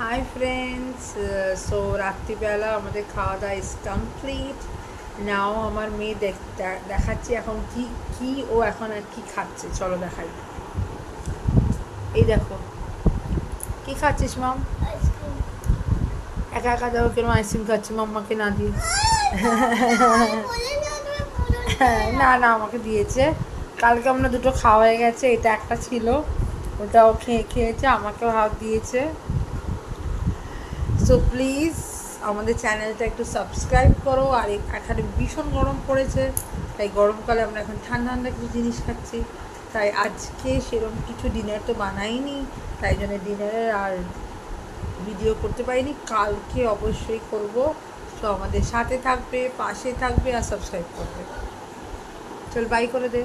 Hi friends, so রাত্রিবেলা আমাদের খাওয়া দাওয়া ইজ কমপ্লিট নাও। আমার মেয়ে দেখাচ্ছি এখন কি কি ও এখন আর কি খাচ্ছে, চলো দেখাই। এই দেখো কি খাচ্ছিস মাম? একা একা যাও কেন আইসক্রিম খাচ্ছি মাম্মাকে না দিয়ে? না না, আমাকে দিয়েছে। কালকে আমরা দুটো খাওয়া হয়ে গেছে, এটা একটা ছিল, ওটাও খেয়েছে, আমাকেও হাফ দিয়েছে। সো প্লিজ আমাদের চ্যানেলটা একটু সাবস্ক্রাইব করো। আর এখানে ভীষণ গরম পড়েছে, তাই গরমকালে আমরা এখন ঠান্ডা ঠান্ডা কিছু জিনিস খাচ্ছি। তাই আজকে সেরকম কিছু ডিনার তো বানাইনি, তাই জন্য ডিনারের আর ভিডিও করতে পারিনি। কালকে অবশ্যই করব। তো আমাদের সাথে থাকবে, পাশে থাকবে আর সাবস্ক্রাইব করবে। চল বাই করে দে।